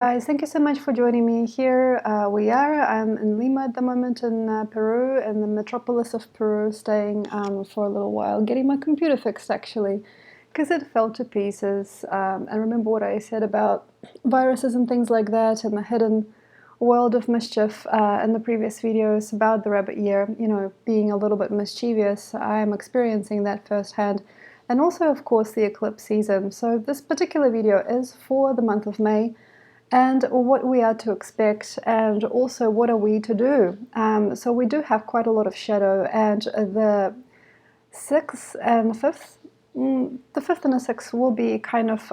Guys, thank you so much for joining me here. I'm in Lima at the moment in Peru, in the metropolis of Peru, staying for a little while, getting my computer fixed actually, because it fell to pieces. And remember what I said about viruses and things like that, and the hidden world of mischief in the previous videos about the rabbit year, being a little bit mischievous. I'm experiencing that firsthand. And also, of course, the eclipse season. So this particular video is for the month of May and what we are to expect, and also what are we to do. So we do have quite a lot of shadow, and the 6th and 5th, the 5th and the 6th will be kind of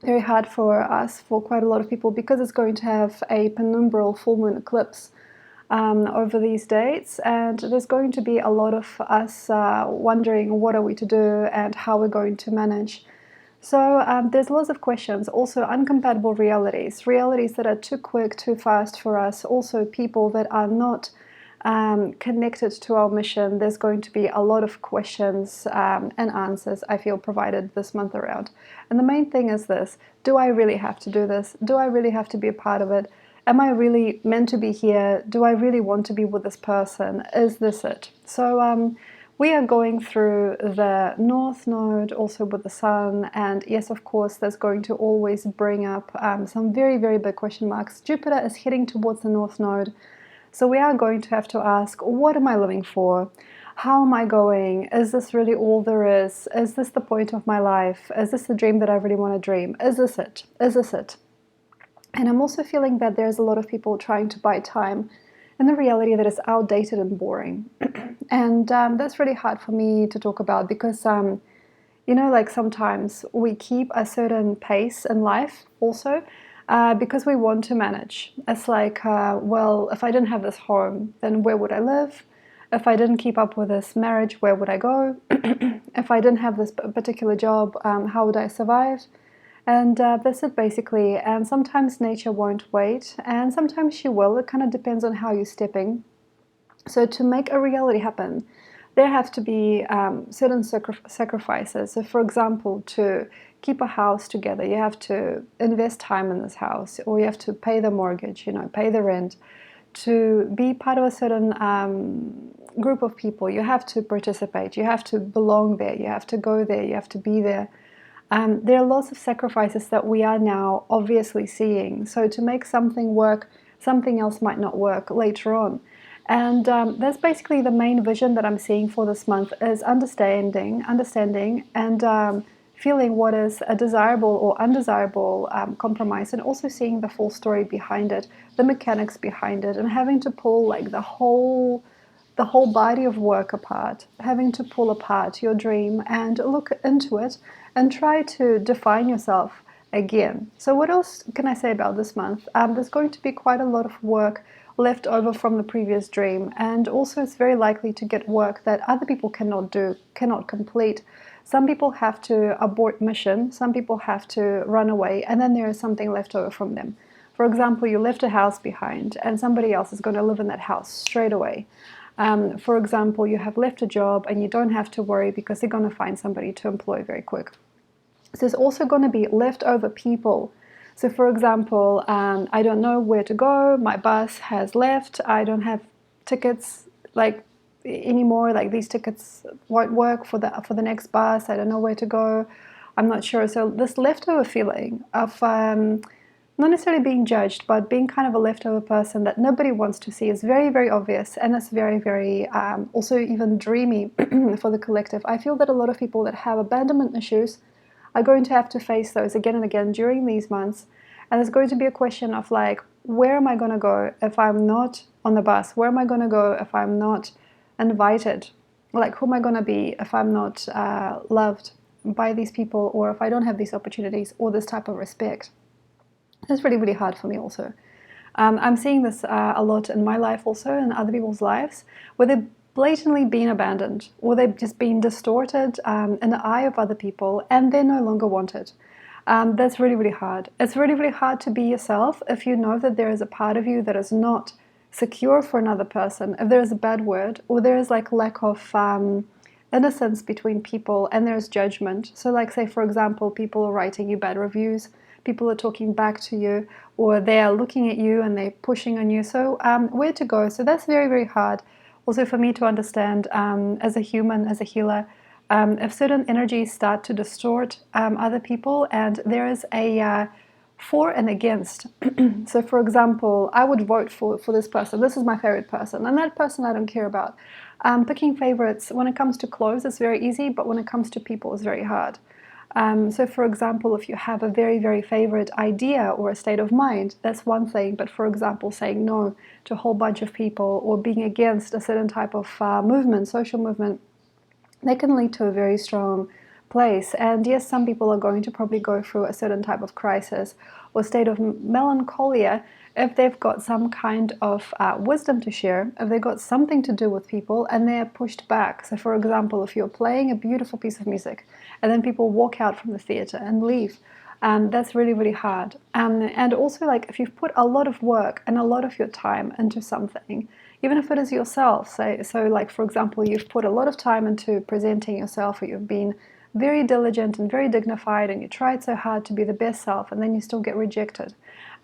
very hard for us, for quite a lot of people, because it's going to have a penumbral full moon eclipse over these dates, and there's going to be a lot of us wondering what are we to do and how we're going to manage. So there's lots of questions, also incompatible realities that are too quick, too fast for us, also people that are not connected to our mission. There's going to be a lot of questions and answers, I feel, provided this month around. And the main thing is this: do I really have to do this? Do I really have to be a part of it? Am I really meant to be here? Do I really want to be with this person? Is this it? So we are going through the North Node, also with the Sun, and yes, of course, that's going to always bring up some very, very big question marks. Jupiter is heading towards the North Node, so we are going to have to ask, what am I living for? How am I going? Is this really all there is? Is this the point of my life? Is this the dream that I really want to dream? Is this it? Is this it? And I'm also feeling that there's a lot of people trying to buy time in the reality that is outdated and boring. And that's really hard for me to talk about because, like sometimes we keep a certain pace in life also because we want to manage. It's like, well, if I didn't have this home, then where would I live? If I didn't keep up with this marriage, where would I go? If I didn't have this particular job, how would I survive? And that's it basically. And sometimes nature won't wait, and sometimes she will. It kind of depends on how you're stepping. So to make a reality happen, there have to be certain sacrifices. So for example, to keep a house together, you have to invest time in this house, or you have to pay the mortgage, pay the rent. To be part of a certain group of people, you have to participate, you have to belong there, you have to go there, you have to be there. There are lots of sacrifices that we are now obviously seeing. So to make something work, something else might not work later on. And that's basically the main vision that I'm seeing for this month, is understanding and feeling what is a desirable or undesirable compromise, and also seeing the full story behind it, the mechanics behind it, and having to pull like the whole body of work apart, having to pull apart your dream and look into it and try to define yourself again. So what else can I say about this month? There's going to be quite a lot of work left over from the previous dream, and also it's very likely to get work that other people cannot do, cannot complete. Some people have to abort mission, some people have to run away, and then there is something left over from them. For example, you left a house behind and somebody else is going to live in that house straight away. For example, you have left a job and you don't have to worry because they're going to find somebody to employ very quick. So there's also going to be leftover people. So for example, I don't know where to go, my bus has left, I don't have tickets anymore, like these tickets won't work for the next bus, I don't know where to go, I'm not sure. So this leftover feeling of not necessarily being judged, but being kind of a leftover person that nobody wants to see is very, very obvious, and it's very, very also even dreamy for the collective. I feel that a lot of people that have abandonment issues are going to have to face those again and again during these months, and there's going to be a question of like, where am I going to go if I'm not on the bus? Where am I going to go if I'm not invited? Like, who am I going to be if I'm not loved by these people, or if I don't have these opportunities or this type of respect? That's really, really hard for me also. I'm seeing this a lot in my life also, in other people's lives, where they've blatantly been abandoned, or they've just been distorted in the eye of other people, and they're no longer wanted. That's really, really hard. It's really, really hard to be yourself if you know that there is a part of you that is not secure for another person, if there is a bad word, or there is like lack of innocence between people, and there's judgment. So like, say for example, people are writing you bad reviews, people are talking back to you, or they are looking at you and they're pushing on you. So where to go? So that's very, very hard also for me to understand as a human, as a healer. If certain energies start to distort other people, and there is a for and against. So for example, I would vote for this person. This is my favorite person, and that person I don't care about. Picking favorites when it comes to clothes is very easy, but when it comes to people is very hard. So for example, if you have a very, very favorite idea or a state of mind, that's one thing. But for example, saying no to a whole bunch of people or being against a certain type of movement, social movement, they can lead to a very strong place. And yes, some people are going to probably go through a certain type of crisis or state of melancholia if they've got some kind of wisdom to share, if they've got something to do with people and they're pushed back. So for example, if you're playing a beautiful piece of music and then people walk out from the theater and leave, that's really, really hard. And also, like, if you've put a lot of work and a lot of your time into something, even if it is yourself, so like, for example, you've put a lot of time into presenting yourself, or you've been very diligent and very dignified, and you tried so hard to be the best self, and then you still get rejected.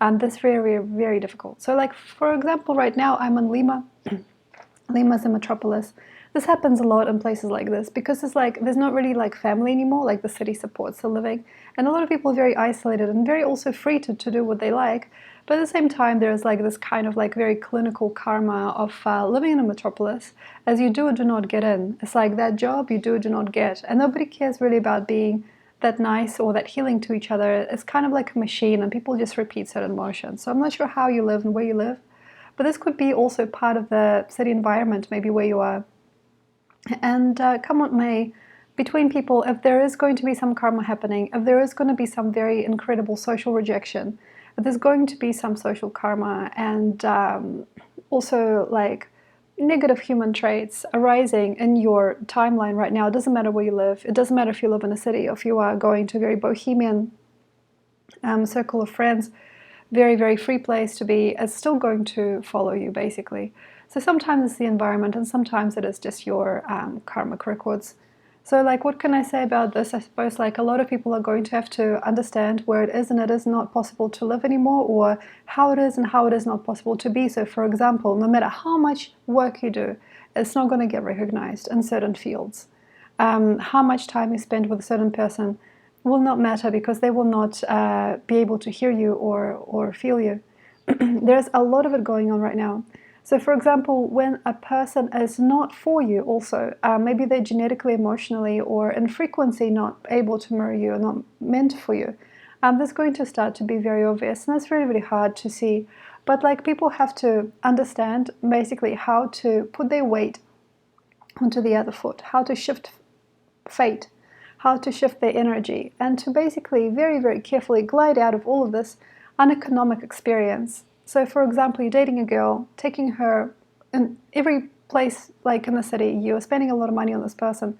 That's very, very, very difficult. So, like, for example, right now I'm in Lima. Lima's a metropolis. This happens a lot in places like this because it's like there's not really like family anymore, like the city supports the living, and a lot of people are very isolated and very also free to do what they like. But at the same time, there's like this kind of like very clinical karma of living in a metropolis. As you do or do not get in, it's like that job you do or do not get, and nobody cares really about being that nice or that healing to each other. It's kind of like a machine, and people just repeat certain motions. So I'm not sure how you live and where you live, but this could be also part of the city environment, maybe where you are. And come what may, between people, if there is going to be some karma happening, if there is going to be some very incredible social rejection, if there's going to be some social karma, and also like negative human traits arising in your timeline right now, it doesn't matter where you live. It doesn't matter if you live in a city or if you are going to a very bohemian circle of friends, very, very free place to be, it's still going to follow you, basically. So sometimes it's the environment, and sometimes it is just your karmic records. So, like, what can I say about this? I suppose, like, a lot of people are going to have to understand where it is and it is not possible to live anymore, or how it is and how it is not possible to be. So, for example, no matter how much work you do, it's not going to get recognized in certain fields. How much time you spend with a certain person will not matter because they will not be able to hear you or feel you. There's a lot of it going on right now. So for example, when a person is not for you also, maybe they're genetically, emotionally, or in frequency not able to mirror you or not meant for you, that's going to start to be very obvious, and that's really, really hard to see. But like, people have to understand basically how to put their weight onto the other foot, how to shift fate, how to shift their energy, and to basically very, very carefully glide out of all of this uneconomic experience. So for example, you're dating a girl, taking her in every place, like in the city, you're spending a lot of money on this person,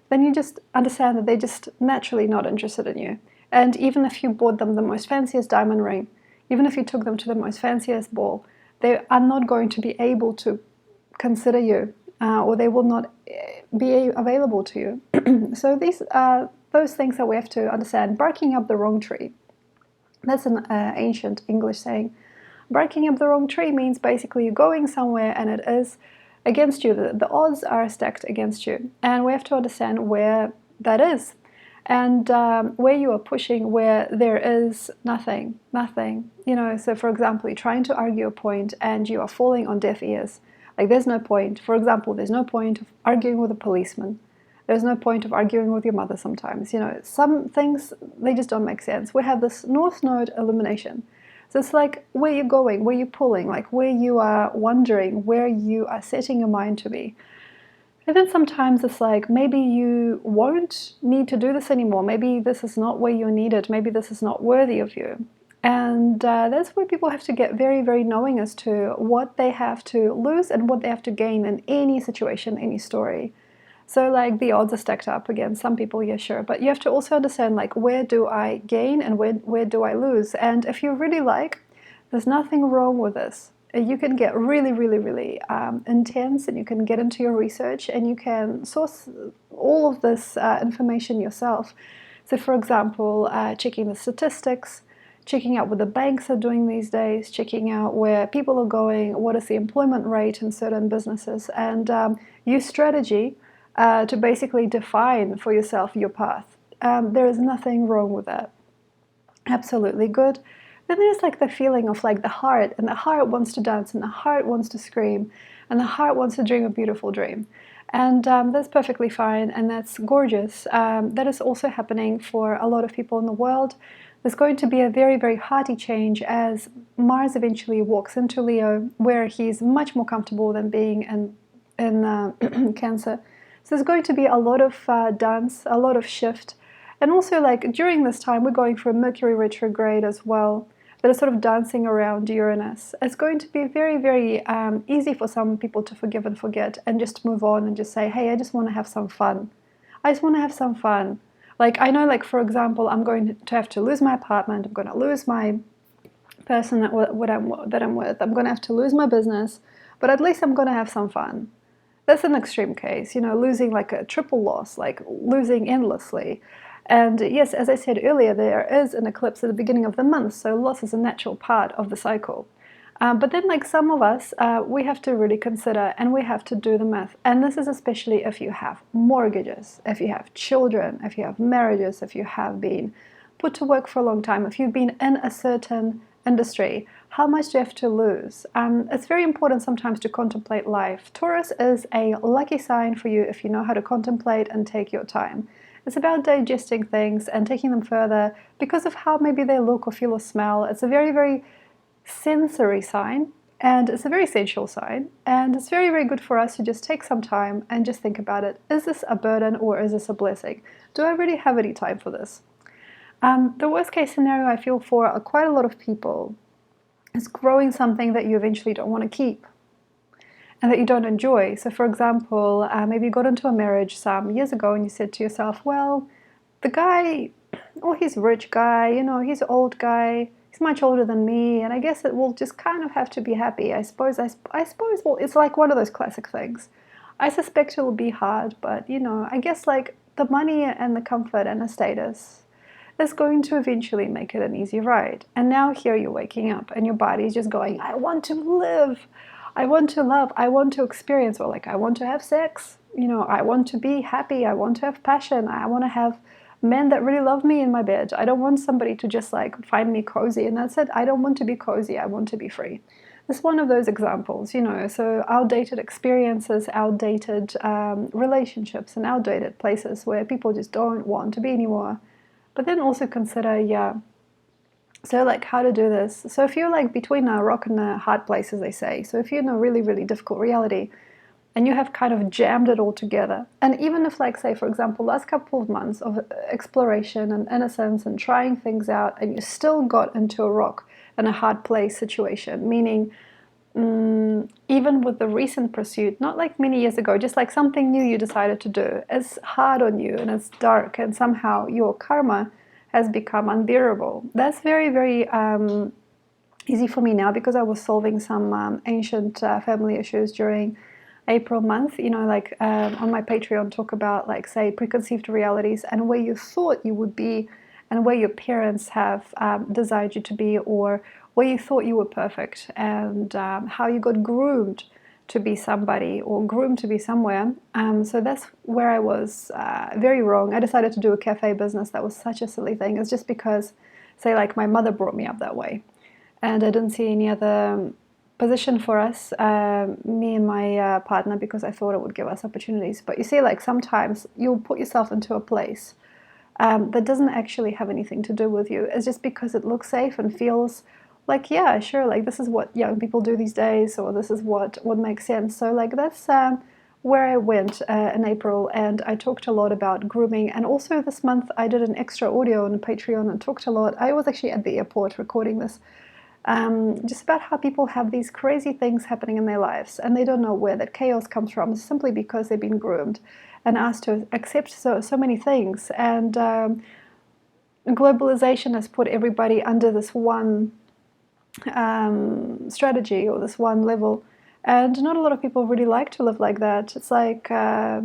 then you just understand that they're just naturally not interested in you. And even if you bought them the most fanciest diamond ring, even if you took them to the most fanciest ball, they are not going to be able to consider you, or they will not be available to you. So these are those things that we have to understand. Barking up the wrong tree. That's an ancient English saying. Barking up the wrong tree means basically you're going somewhere and it is against you. The odds are stacked against you. And we have to understand where that is. And where you are pushing, where there is nothing. You know, so for example, you're trying to argue a point and you are falling on deaf ears. Like, there's no point. For example, there's no point of arguing with a policeman. There's no point of arguing with your mother sometimes. You know, some things, they just don't make sense. We have this North Node illumination. So it's like where you're going, where you're pulling, like where you are wondering, where you are setting your mind to be. And then sometimes it's like, maybe you won't need to do this anymore. Maybe this is not where you're needed. Maybe this is not worthy of you. And that's where people have to get very, very knowing as to what they have to lose and what they have to gain in any situation, any story. So like, the odds are stacked up against some people, yeah, sure. But you have to also understand, like, where do I gain and where do I lose? And if you really like, there's nothing wrong with this. You can get really, really, really intense, and you can get into your research and you can source all of this information yourself. So for example, checking the statistics, checking out what the banks are doing these days, checking out where people are going, what is the employment rate in certain businesses, and use strategy to basically define for yourself your path. There is nothing wrong with that. Absolutely good. Then there's like the feeling of like the heart, and the heart wants to dance, and the heart wants to scream, and the heart wants to dream a beautiful dream. And that's perfectly fine, and that's gorgeous. That is also happening for a lot of people in the world. There's going to be a very, very hearty change as Mars eventually walks into Leo, where he's much more comfortable than being in Cancer. So there's going to be a lot of dance, a lot of shift. And also, like, during this time, we're going through Mercury retrograde as well, that is sort of dancing around Uranus. It's going to be very, very easy for some people to forgive and forget and just move on and just say, hey, I just want to have some fun. I just want to have some fun. Like, I know, like, for example, I'm going to have to lose my apartment. I'm going to lose my person that I'm with. I'm going to have to lose my business. But at least I'm going to have some fun. That's an extreme case, you know, losing like a triple loss, like losing endlessly. And yes, as I said earlier, there is an eclipse at the beginning of the month, so loss is a natural part of the cycle. But then, like some of us, we have to really consider and we have to do the math. And this is especially if you have mortgages, if you have children, if you have marriages, if you have been put to work for a long time, if you've been in a certain industry, how much do you have to lose? It's very important sometimes to contemplate life. Taurus is a lucky sign for you if you know how to contemplate and take your time. It's about digesting things and taking them further because of how maybe they look or feel or smell. It's a very, very sensory sign, and it's a very sensual sign, and it's very, very good for us to just take some time and just think about it. Is this a burden or is this a blessing? Do I really have any time for this? The worst case scenario I feel for quite a lot of people is growing something that you eventually don't want to keep and that you don't enjoy. So for example, maybe you got into a marriage some years ago and you said to yourself, well, the guy, oh, he's a rich guy, you know, he's an old guy, he's much older than me, and I guess it will just kind of have to be happy. I suppose, well, it's like one of those classic things. I suspect it will be hard, but, you know, I guess like the money and the comfort and the status is going to eventually make it an easy ride. And now here you're waking up and your body's just going, I want to live. I want to love, I want to experience, or like I want to have sex, you know, I want to be happy, I want to have passion, I want to have men that really love me in my bed. I don't want somebody to just like find me cozy and that's it. I don't want to be cozy, I want to be free. It's one of those examples, you know, so outdated experiences, outdated relationships and outdated places where people just don't want to be anymore. But then also consider, yeah, so like how to do this. So if you're like between a rock and a hard place, as they say, so if you're in a really, really difficult reality and you have kind of jammed it all together, and even if like say for example last couple of months of exploration and innocence and trying things out and you still got into a rock and a hard place situation, meaning even with the recent pursuit, not like many years ago, just like something new you decided to do, is hard on you and it's dark and somehow your karma has become unbearable. That's very, very easy for me now because I was solving some ancient family issues during April month. You know, like on my Patreon talk about like say preconceived realities and where you thought you would be and where your parents have desired you to be, or where you thought you were perfect, and how you got groomed to be somebody or groomed to be somewhere. So that's where I was very wrong. I decided to do a cafe business. That was such a silly thing. It's just because, say, like my mother brought me up that way, and I didn't see any other position for us, me and my partner, because I thought it would give us opportunities. But you see, like sometimes you'll put yourself into a place that doesn't actually have anything to do with you. It's just because it looks safe and feels like, yeah, sure, like this is what young people do these days, or this is what makes sense. So like that's where I went in April, and I talked a lot about grooming. And also this month I did an extra audio on Patreon and talked a lot. I was actually at the airport recording this, just about how people have these crazy things happening in their lives and they don't know where that chaos comes from, simply because they've been groomed and asked to accept so many things. And globalization has put everybody under this one strategy or this one level, And not a lot of people really like to live like that. It's like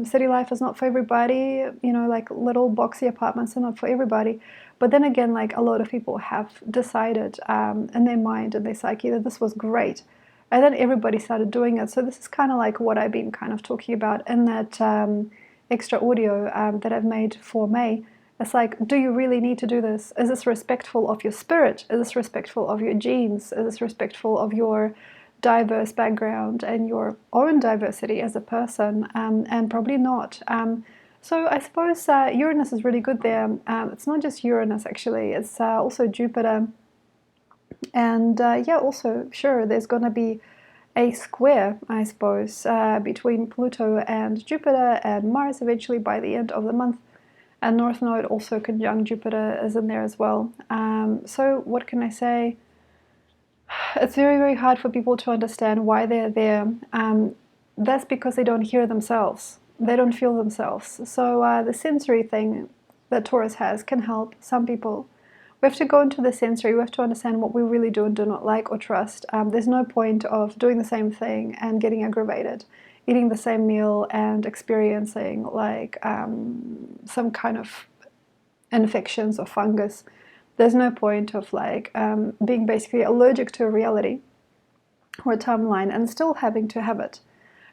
city life is not for everybody. Like little boxy apartments are not for everybody. But then again, like a lot of people have decided in their mind and their psyche that this was great. And then everybody started doing it. So this is kind of like what I've been kind of talking about in that extra audio that I've made for May. It's like, do you really need to do this? Is this respectful of your spirit? Is this respectful of your genes? Is this respectful of your diverse background and your own diversity as a person? And probably not. So I suppose Uranus is really good there. It's not just Uranus, actually. It's also Jupiter. And yeah, also, sure, there's going to be a square, I suppose, between Pluto and Jupiter and Mars eventually by the end of the month. And North Node also conjunct Jupiter is in there as well. So what can I say? It's very, very hard for people to understand why they're there. That's because they don't hear themselves. They don't feel themselves. So the sensory thing that Taurus has can help some people. We have to go into the sensory. We have to understand what we really do and do not like or trust. There's no point of doing the same thing and getting aggravated, eating the same meal and experiencing like some kind of infections or fungus. There's no point of like being basically allergic to a reality or a timeline and still having to have it.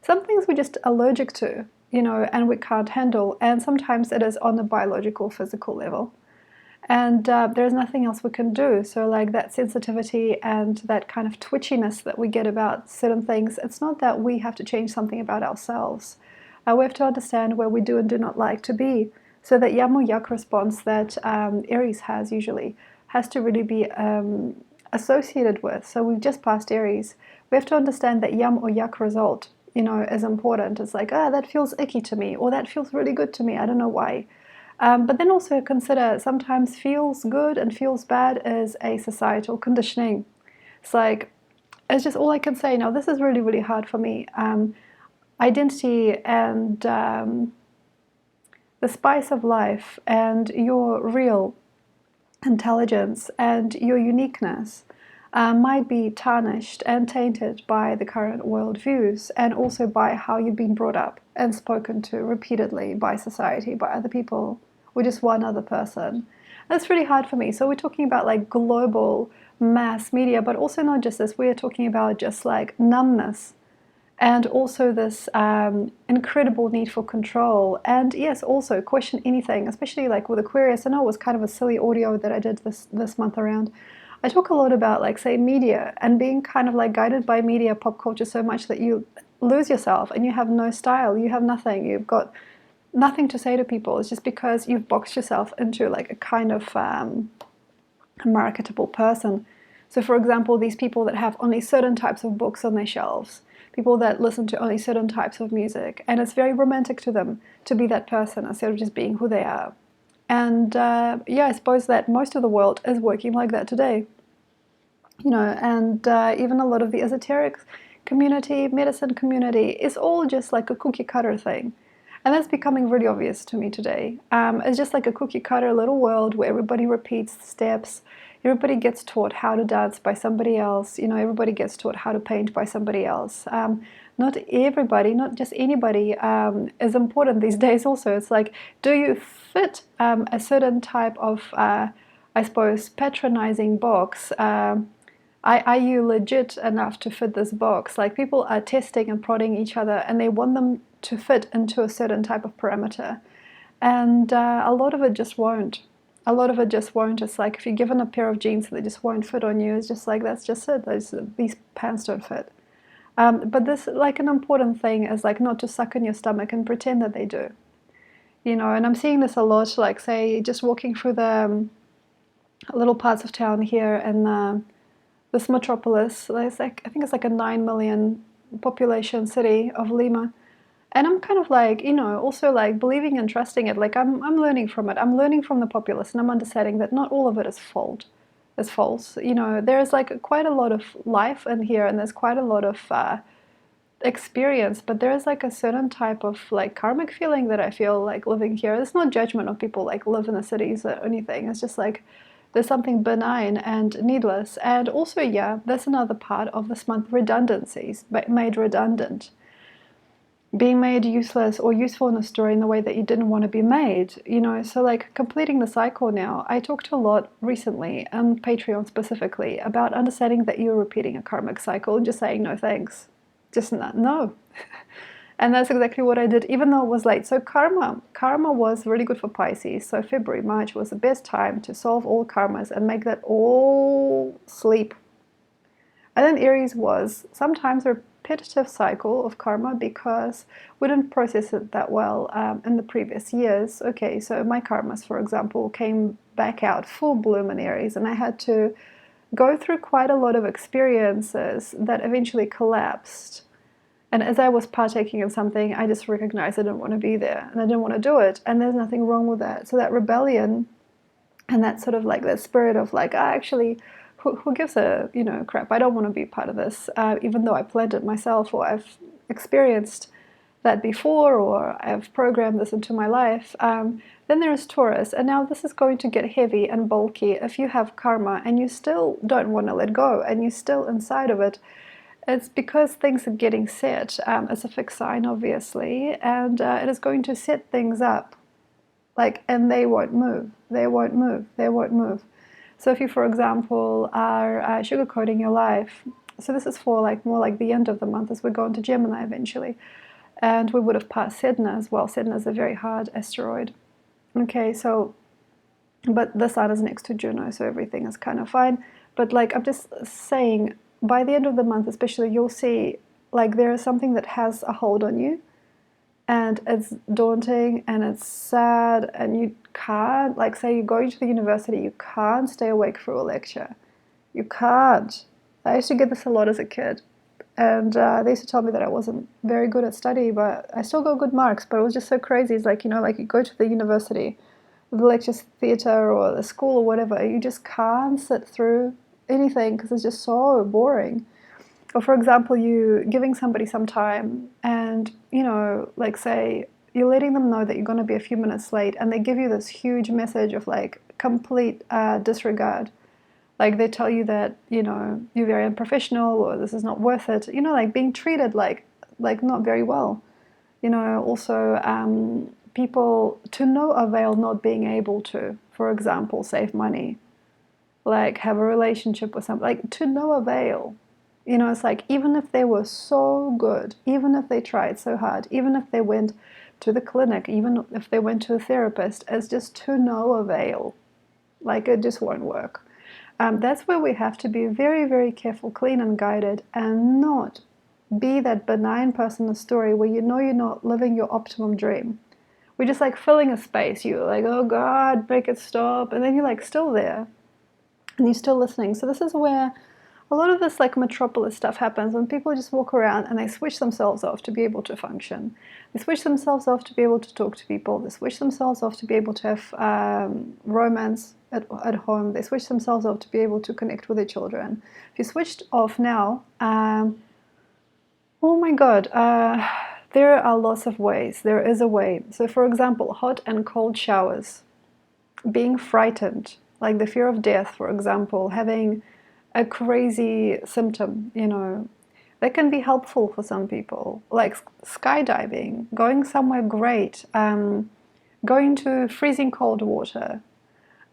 Some things we're just allergic to, and we can't handle. And sometimes it is on a biological, physical level. And there's nothing else we can do. So like that sensitivity and that kind of twitchiness that we get about certain things, it's not that we have to change something about ourselves. We have to understand where we do and do not like to be. So that yam or yak response that Aries has usually has to really be associated with. So we've just passed Aries. We have to understand that yam or yak result, is important. It's like, that feels icky to me, or that feels really good to me. I don't know why. But then also consider sometimes feels good and feels bad is a societal conditioning. It's like, it's just all I can say. Now, this is really, really hard for me. Identity and the spice of life and your real intelligence and your uniqueness might be tarnished and tainted by the current worldviews and also by how you've been brought up and spoken to repeatedly by society, by other people, or just one other person. That's really hard for me. So we're talking about like global mass media, but also not just this. We're talking about just like numbness and also this incredible need for control. And yes, also question anything, especially like with Aquarius. I know it was kind of a silly audio that I did this month around. I talk a lot about like, say, media and being kind of like guided by media, pop culture so much that you lose yourself and you have no style, you have nothing, you've got nothing to say to people. It's just because you've boxed yourself into like a kind of marketable person. So for example, these people that have only certain types of books on their shelves, people that listen to only certain types of music, and it's very romantic to them to be that person instead of just being who they are. And yeah, I suppose that most of the world is working like that today. And even a lot of the esoteric community, medicine community, is all just like a cookie cutter thing. And that's becoming really obvious to me today. It's just like a cookie cutter little world where everybody repeats the steps. Everybody gets taught how to dance by somebody else. Everybody gets taught how to paint by somebody else. Not everybody, not just anybody, is important these days also. It's like, do you fit a certain type of, I suppose, patronizing box? Are you legit enough to fit this box? Like people are testing and prodding each other and they want them to fit into a certain type of parameter. And a lot of it just won't. A lot of it just won't. It's like if you're given a pair of jeans that just won't fit on you, it's just like, that's just it. These pants don't fit. But this, like, an important thing is like not to suck in your stomach and pretend that they do. And I'm seeing this a lot, like say just walking through the little parts of town here in this metropolis. It's like, I think it's like a 9 million population city of Lima. And I'm kind of like, also like believing and trusting it. Like I'm learning from it. I'm learning from the populace, and I'm understanding that not all of it is false. There is like quite a lot of life in here, and there's quite a lot of experience. But there is like a certain type of like karmic feeling that I feel like living here. It's not judgment of people like live in the cities or anything. It's just like There's something benign and needless. And also, yeah, that's another part of this month, redundancies, made redundant. Being made useless or useful in a story in the way that you didn't want to be made, so like completing the cycle now. I talked a lot recently on Patreon specifically about understanding that you're repeating a karmic cycle and just saying no thanks, just not, no. And that's exactly what I did, even though it was late. So karma was really good for Pisces. So February, March was the best time to solve all karmas and make that all sleep. And then Aries was sometimes a repetitive cycle of karma because we didn't process it that well in the previous years. Okay, so my karmas, for example, came back out full bloom in Aries, and I had to go through quite a lot of experiences that eventually collapsed. And as I was partaking in something, I just recognized I didn't want to be there and I didn't want to do it. And there's nothing wrong with that. So that rebellion and that sort of like that spirit of like, actually, who gives a crap? I don't want to be part of this, even though I planned it myself, or I've experienced that before, or I've programmed this into my life. Then there is Taurus, and now this is going to get heavy and bulky if you have karma and you still don't want to let go and you're still inside of it. It's because things are getting set. It's a fixed sign, obviously, and it is going to set things up, and they won't move. They won't move. They won't move. So if you, for example, are sugarcoating your life, so this is for more like the end of the month as we go into Gemini eventually, and we would have passed Sedna as well. Sedna is a very hard asteroid. Okay, so, but the sun is next to Juno, so everything is kind of fine. But I'm just saying, by the end of the month especially, you'll see there is something that has a hold on you, and it's daunting and it's sad, and you can't, say you're going to the university, you can't stay awake for a lecture. You can't. I used to get this a lot as a kid, and they used to tell me that I wasn't very good at study, but I still got good marks. But it was just so crazy. It's you go to the university, the lectures, theatre, or the school or whatever, you just can't sit through anything because it's just so boring. Or for example, you giving somebody some time and, say you're letting them know that you're going to be a few minutes late, and they give you this huge message of complete disregard. They tell you that, you're very unprofessional, or this is not worth it, being treated like not very well. Also people to no avail not being able to, for example, save money, have a relationship with somebody, to no avail. It's even if they were so good, even if they tried so hard, even if they went to the clinic, even if they went to a therapist, it's just to no avail. It just won't work. That's where we have to be very, very careful, clean and guided, and not be that benign person in the story where you're not living your optimum dream. We're just filling a space. You're oh God, make it stop. And then you're still there and you're still listening. So this is where a lot of this metropolis stuff happens, when people just walk around and they switch themselves off to be able to function. They switch themselves off to be able to talk to people. They switch themselves off to be able to have romance at home. They switch themselves off to be able to connect with their children. If you switched off now, oh my God, there are lots of ways. There is a way. So for example, hot and cold showers, being frightened, the fear of death, for example, having a crazy symptom, that can be helpful for some people, skydiving, going somewhere great, going to freezing cold water,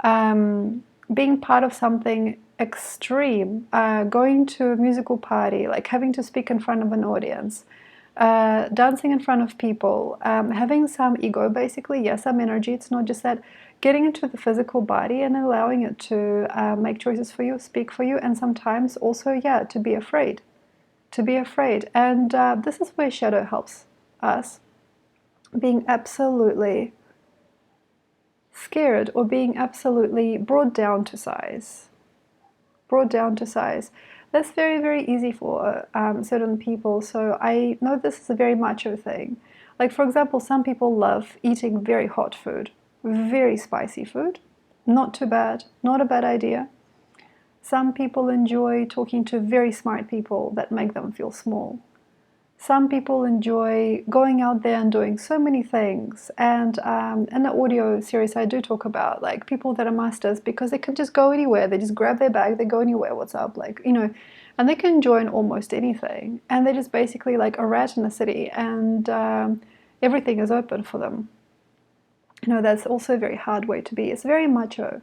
being part of something extreme, going to a musical party, having to speak in front of an audience, dancing in front of people, having some ego, basically, some energy. It's not just that. Getting into the physical body and allowing it to make choices for you, speak for you, and sometimes also, to be afraid. To be afraid. And this is where shadow helps us. Being absolutely scared, or being absolutely brought down to size. Brought down to size. That's very, very easy for certain people. So I know this is a very macho thing. For example, some people love eating very hot food. Very spicy food, not too bad, not a bad idea. Some people enjoy talking to very smart people that make them feel small. Some people enjoy going out there and doing so many things. And in the audio series, I do talk about like people that are masters because they can just go anywhere. They just grab their bag, they go anywhere. What's up? Like, and they can join almost anything. And they're just basically like a rat in a city, and everything is open for them. That's also a very hard way to be. It's very macho.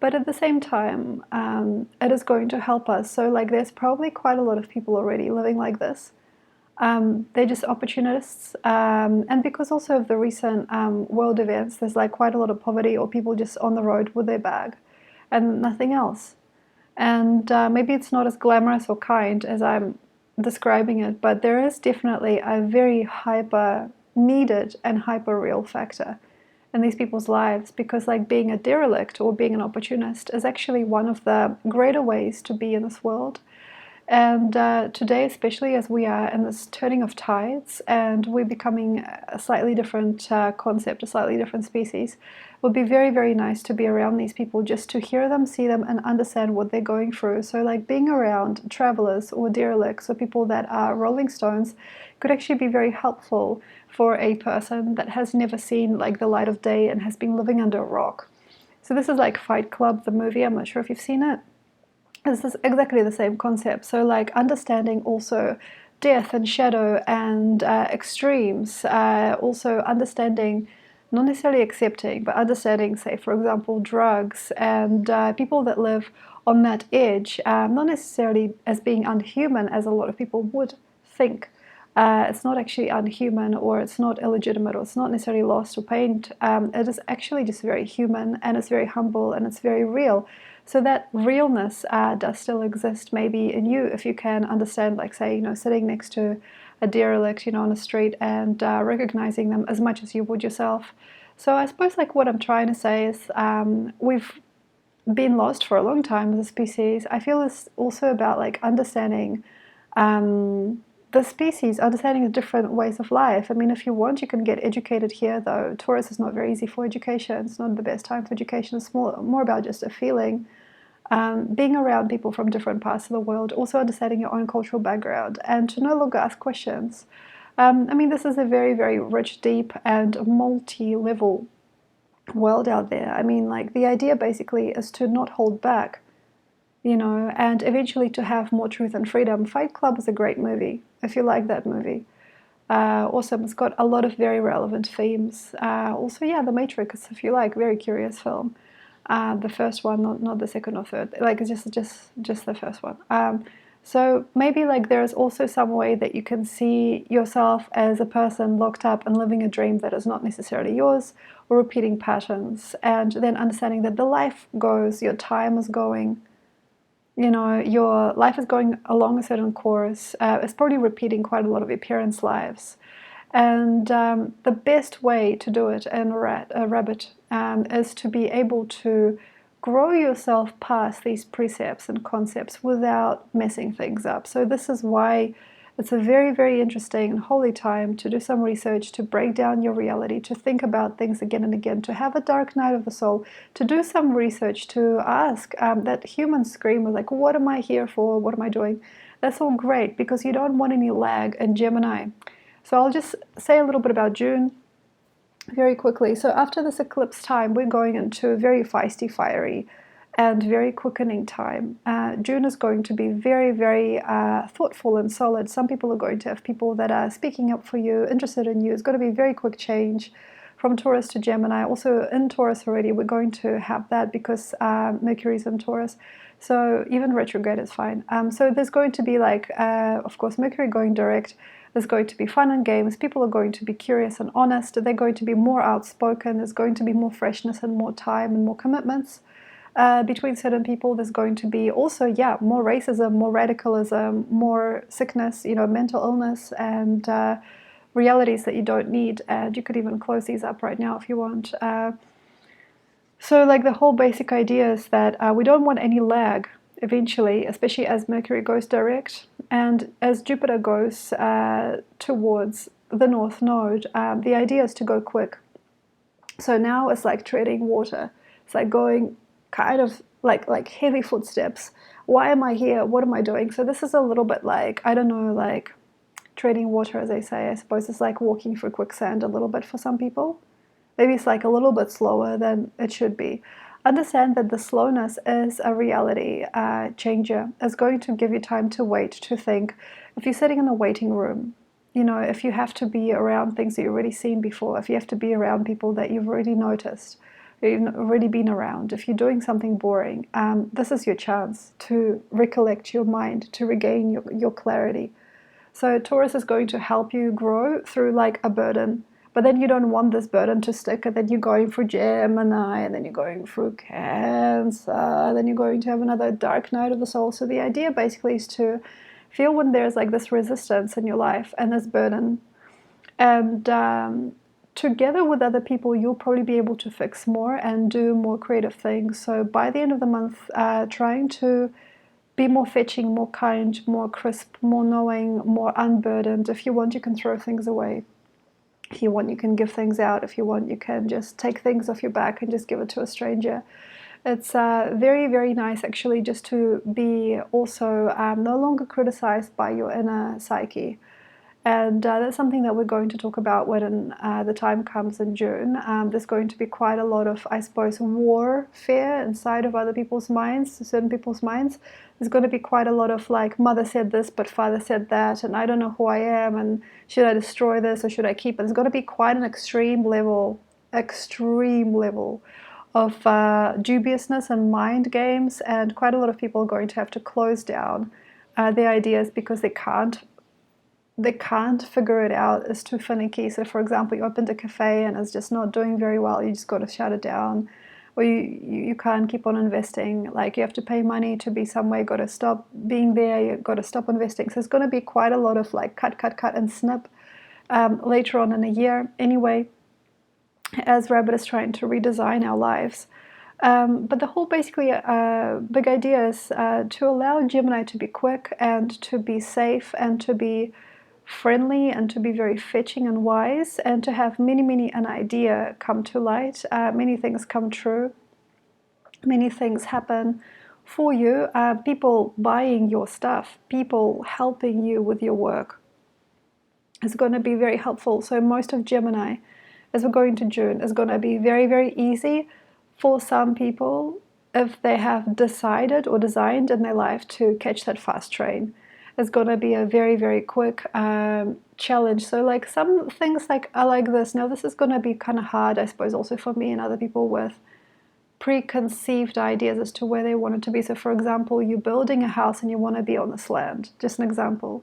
But at the same time, it is going to help us. So, like, there's probably quite a lot of people already living like this. They're just opportunists, and because also of the recent world events, there's like quite a lot of poverty or people just on the road with their bag and nothing else. And maybe it's not as glamorous or kind as I'm describing it, but there is definitely a very hyper needed and hyper real factor in these people's lives, because like being a derelict or being an opportunist is actually one of the greater ways to be in this world. And today, especially as we are in this turning of tides and we're becoming a slightly different concept, a slightly different species, it would be very, very nice to be around these people, just to hear them, see them, and understand what they're going through. So, like being around travelers or derelicts or people that are rolling stones could actually be very helpful for a person that has never seen like the light of day and has been living under a rock. So, this is like Fight Club, the movie. I'm not sure if you've seen it. This is exactly the same concept. So, like, understanding also death and shadow and extremes, also understanding, not necessarily accepting, but understanding, say, for example, drugs and people that live on that edge, not necessarily as being unhuman as a lot of people would think. It's not actually unhuman, or it's not illegitimate, or it's not necessarily lost or pained. It is actually just very human, and it's very humble, and it's very real. So that realness does still exist maybe in you, if you can understand, like, say, sitting next to a derelict, on a street, and recognizing them as much as you would yourself. So I suppose like what I'm trying to say is we've been lost for a long time as a species. I feel it's also about like understanding the species, understanding the different ways of life. I mean, if you want, you can get educated here, though. Taurus is not very easy for education. It's not the best time for education. It's more about just a feeling. Being around people from different parts of the world, also understanding your own cultural background, and to no longer ask questions. I mean, this is a very, very rich, deep, and multi-level world out there. I mean, like, the idea basically is to not hold back, and eventually to have more truth and freedom. Fight Club is a great movie, if you like that movie. Awesome. It's got a lot of very relevant themes. Also, yeah, The Matrix, if you like, very curious film. The first one, not the second or third, like it's just the first one. So maybe like there is also some way that you can see yourself as a person locked up and living a dream that is not necessarily yours, or repeating patterns, and then understanding that the life goes, your time is going, your life is going along a certain course. It's probably repeating quite a lot of your parents' lives. And the best way to do it in a rabbit is to be able to grow yourself past these precepts and concepts without messing things up. So this is why it's a very, very interesting and holy time to do some research, to break down your reality, to think about things again and again, to have a dark night of the soul, to do some research, to ask that human scream of like, what am I here for? What am I doing? That's all great, because you don't want any lag in Gemini. So I'll just say a little bit about June very quickly. So after this eclipse time, we're going into a very feisty, fiery, and very quickening time. June is going to be very, very thoughtful and solid. Some people are going to have people that are speaking up for you, interested in you. It's going to be very quick change from Taurus to Gemini. Also in Taurus already, we're going to have that because Mercury's in Taurus. So even retrograde is fine. So there's going to be like, of course, Mercury going direct. There's going to be fun and games. People are going to be curious and honest. They're going to be more outspoken. There's going to be more freshness and more time and more commitments between certain people. There's going to be also, more racism, more radicalism, more sickness, mental illness, and realities that you don't need. And you could even close these up right now if you want. So like the whole basic idea is that we don't want any lag eventually, especially as Mercury goes direct and as Jupiter goes towards the North Node. The idea is to go quick. So now it's like treading water. It's like going kind of like heavy footsteps. Why am I here? What am I doing? So this is a little bit like, I don't know, like treading water, as they say. I suppose it's like walking through quicksand a little bit for some people. Maybe it's like a little bit slower than it should be. Understand that the slowness is a reality changer. It's going to give you time to wait, to think. If you're sitting in a waiting room, if you have to be around things that you've already seen before, if you have to be around people that you've already noticed, you've already been around, if you're doing something boring, this is your chance to recollect your mind, to regain your clarity. So Taurus is going to help you grow through like a burden. But then you don't want this burden to stick, and then you're going through Gemini, and then you're going through Cancer, and then you're going to have another dark night of the soul. So the idea basically is to feel when there's like this resistance in your life and this burden. And together with other people, you'll probably be able to fix more and do more creative things. So by the end of the month, trying to be more fetching, more kind, more crisp, more knowing, more unburdened. If you want, you can throw things away. If you want, you can give things out. If you want, you can just take things off your back and just give it to a stranger. It's very, very nice, actually, just to be also no longer criticized by your inner psyche. And that's something that we're going to talk about when the time comes in June. There's going to be quite a lot of, I suppose, warfare inside of other people's minds, certain people's minds. There's going to be quite a lot of like, mother said this, but father said that, and I don't know who I am, and should I destroy this or should I keep it? There's going to be quite an extreme level of dubiousness and mind games, and quite a lot of people are going to have to close down their ideas because they can't figure it out. It's too finicky. So for example, you opened a cafe and it's just not doing very well, you just got to shut it down. Or you can't keep on investing, like you have to pay money to be somewhere, you got to stop being there, you got to stop investing. So it's going to be quite a lot of like cut and snip later on in the year anyway, as Rabbit is trying to redesign our lives. But the whole basically big idea is to allow Gemini to be quick and to be safe and to be friendly and to be very fetching and wise, and to have many an idea come to light, many things come true, many things happen for you, people buying your stuff, people helping you with your work is going to be very helpful. So most of Gemini, as we're going to June, is going to be very easy for some people if they have decided or designed in their life to catch that fast train. It's going to be a very quick challenge. So like some things like are like this. Now this is going to be kind of hard, I suppose, also for me and other people with preconceived ideas as to where they want it to be. So for example, you're building a house and you want to be on this land, just an example.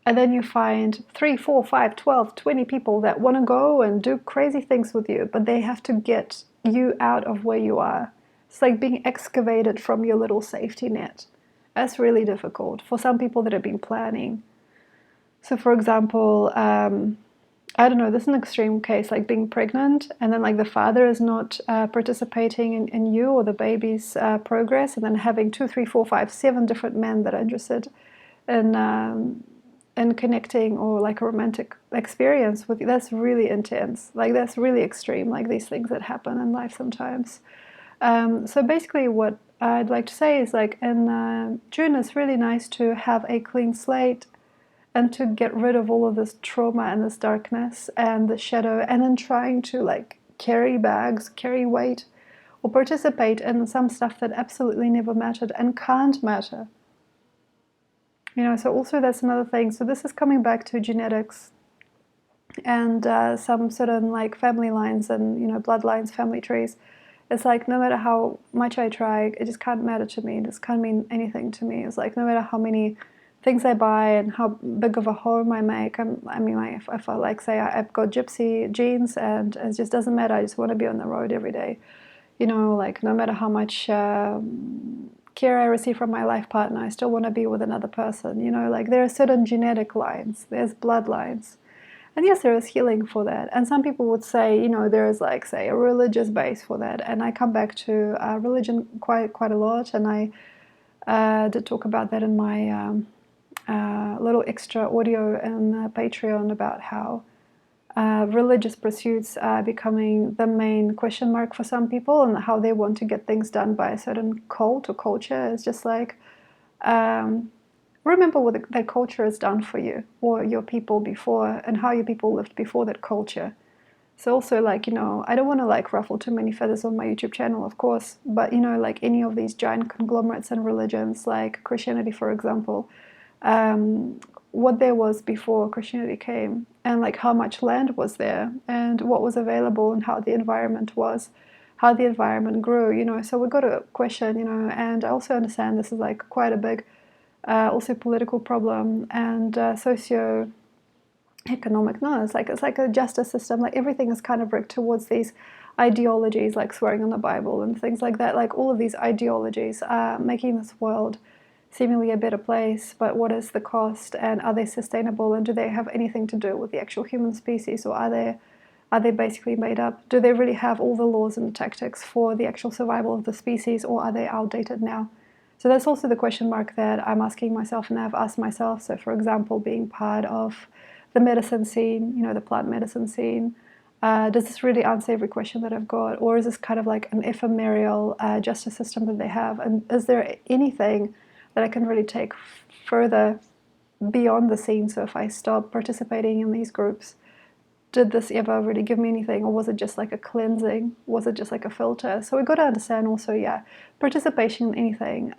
And then you find 3, 4, 5, 12, 20 people that want to go and do crazy things with you, but they have to get you out of where you are. It's like being excavated from your little safety net. That's really difficult for some people that have been planning. So for example, I don't know, this is an extreme case, like being pregnant, and then like the father is not participating in you or the baby's progress, and then having 2, 3, 4, 5, 7 different men that are interested in connecting or like a romantic experience with you. That's really intense. Like that's really extreme, like these things that happen in life sometimes. So basically what I'd like to say is like in June it's really nice to have a clean slate and to get rid of all of this trauma and this darkness and the shadow, and then trying to like carry bags, carry weight, or participate in some stuff that absolutely never mattered and can't matter. So also that's another thing. So this is coming back to genetics and some certain like family lines and bloodlines, family trees. It's like no matter how much I try, it just can't matter to me. This can't mean anything to me. It's like no matter how many things I buy and how big of a home I make. If I like say I've got gypsy genes and it just doesn't matter. I just want to be on the road every day. Like no matter how much care I receive from my life partner, I still want to be with another person. Like there are certain genetic lines. There's bloodlines. And yes, there is healing for that. And some people would say, there is like, say, a religious base for that. And I come back to religion quite a lot. And I did talk about that in my little extra audio in Patreon about how religious pursuits are becoming the main question mark for some people, and how they want to get things done by a certain cult or culture. It's just like remember what that culture has done for you or your people before, and how your people lived before that culture. So also, like, I don't want to like ruffle too many feathers on my YouTube channel, of course, but like any of these giant conglomerates and religions, like Christianity, for example, what there was before Christianity came, and like how much land was there, and what was available, and how the environment was, how the environment grew, So we got to question, and I also understand this is like quite a big, also political problem, and socio economic. No, it's like a justice system. Like everything is kind of rigged towards these ideologies, like swearing on the Bible and things like that. Like all of these ideologies are making this world seemingly a better place, but what is the cost, and are they sustainable, and do they have anything to do with the actual human species, or are they basically made up? Do they really have all the laws and tactics for the actual survival of the species, or are they outdated now? So that's also the question mark that I'm asking myself, and I've asked myself. So for example, being part of the medicine scene, the plant medicine scene, does this really answer every question that I've got, or is this kind of like an ephemeral justice system that they have? And is there anything that I can really take further beyond the scene? So if I stop participating in these groups, did this ever really give me anything, or was it just like a cleansing? Was it just like a filter? So we've got to understand also, participation in anything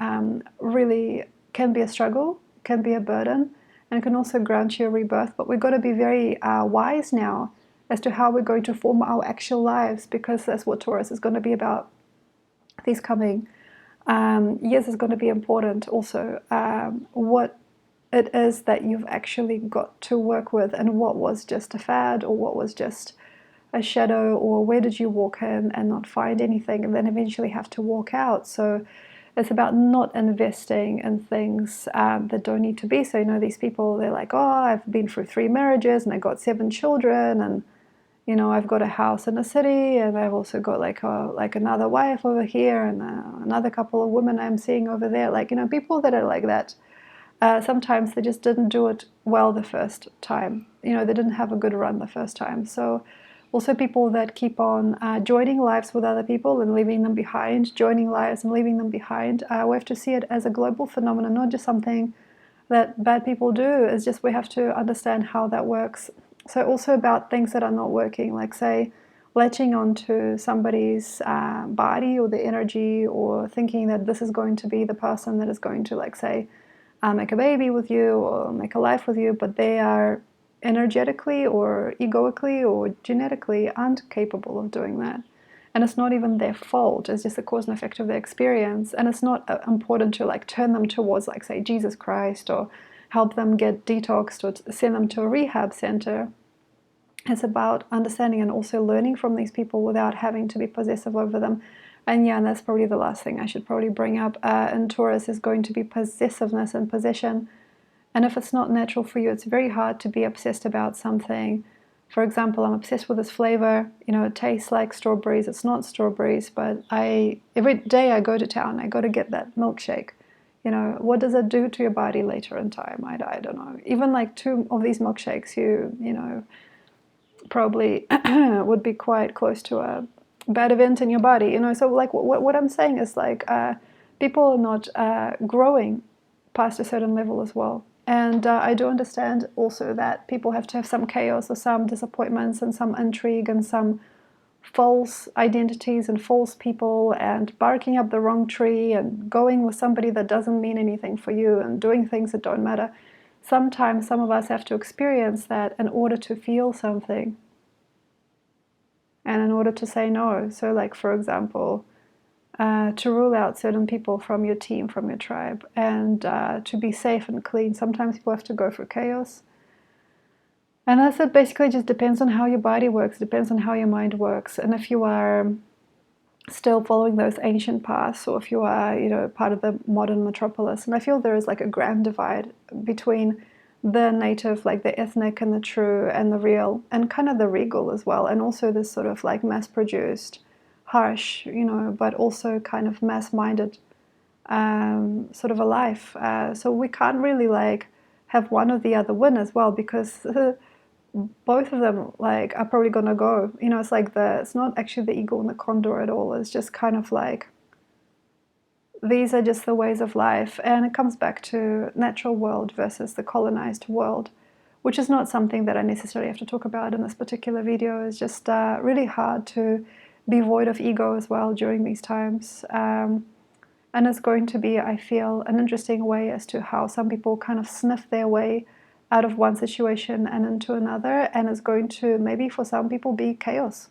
really can be a struggle, can be a burden, and can also grant you a rebirth. But we've got to be very wise now as to how we're going to form our actual lives, because that's what Taurus is going to be about these coming years. Is going to be important also. What it is that you've actually got to work with, and what was just a fad, or what was just a shadow, or where did you walk in and not find anything and then eventually have to walk out. So it's about not investing in things that don't need to be. So these people, they're like, oh, I've been through 3 marriages and I got 7 children, and I've got a house in the city, and I've also got like another wife over here, and another couple of women I'm seeing over there. Like people that are like that, sometimes they just didn't do it well the first time. They didn't have a good run the first time. So also people that keep on joining lives with other people and leaving them behind, joining lives and leaving them behind, we have to see it as a global phenomenon, not just something that bad people do. It's just we have to understand how that works. So also about things that are not working, like say latching onto somebody's body or the energy, or thinking that this is going to be the person that is going to, like say, make a baby with you or make a life with you, but they are energetically or egoically or genetically aren't capable of doing that. And it's not even their fault. It's just the cause and effect of their experience. And it's not important to like turn them towards, like say, Jesus Christ, or help them get detoxed, or send them to a rehab center. It's about understanding and also learning from these people without having to be possessive over them. And that's probably the last thing I should probably bring up in Taurus, is going to be possessiveness and possession. And if it's not natural for you, it's very hard to be obsessed about something. For example, I'm obsessed with this flavor. It tastes like strawberries. It's not strawberries, but every day I go to town, I go to get that milkshake. What does it do to your body later in time? I don't know. Even like 2 of these milkshakes, you probably would be quite close to a bad event in your body. So like what I'm saying is like people are not growing past a certain level as well. And I do understand also that people have to have some chaos or some disappointments and some intrigue and some false identities and false people, and barking up the wrong tree and going with somebody that doesn't mean anything for you and doing things that don't matter. Sometimes some of us have to experience that in order to feel something and in order to say no. So like, for example, to rule out certain people from your team, from your tribe, and to be safe and clean. Sometimes people have to go through chaos. And that's it. Basically just depends on how your body works, depends on how your mind works. And if you are still following those ancient paths, or if you are, part of the modern metropolis. And I feel there is like a grand divide between the native, like the ethnic and the true and the real, and kind of the regal as well. And also this sort of like mass-produced, harsh, but also kind of mass-minded sort of a life. So we can't really like have one or the other win as well, because both of them like are probably gonna go. It's like it's not actually the eagle and the condor at all. It's just kind of like these are just the ways of life, and it comes back to natural world versus the colonized world, which is not something that I necessarily have to talk about in this particular video. It's just really hard to be void of ego as well during these times. And it's going to be, I feel, an interesting way as to how some people kind of sniff their way out of one situation and into another, and it's going to maybe for some people be chaos.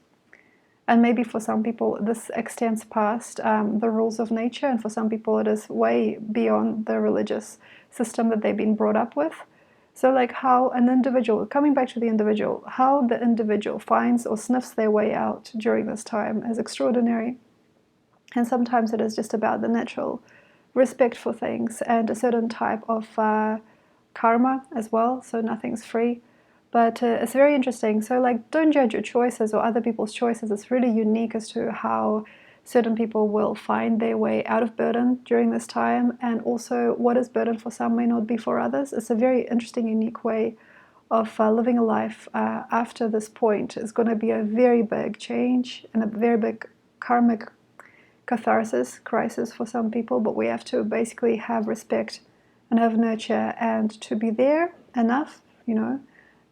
And maybe for some people this extends past the rules of nature, and for some people it is way beyond the religious system that they've been brought up with. So like how an individual, coming back to the individual, how the individual finds or sniffs their way out during this time is extraordinary. And sometimes it is just about the natural respect for things and a certain type of karma as well, so nothing's free. But it's very interesting. So like, don't judge your choices or other people's choices. It's really unique as to how certain people will find their way out of burden during this time, and also what is burden for some may not be for others. It's a very interesting, unique way of living a life after this point. It's going to be a very big change and a very big karmic catharsis, crisis for some people, but we have to basically have respect and have nurture and to be there enough,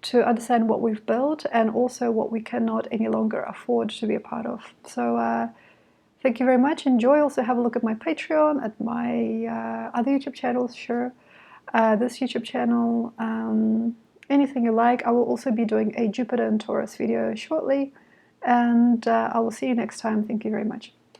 to understand what we've built and also what we cannot any longer afford to be a part of. So thank you very much. Enjoy. Also have a look at my Patreon, at my other YouTube channels, sure. This YouTube channel, anything you like. I will also be doing a Jupiter and Taurus video shortly, and I will see you next time. Thank you very much.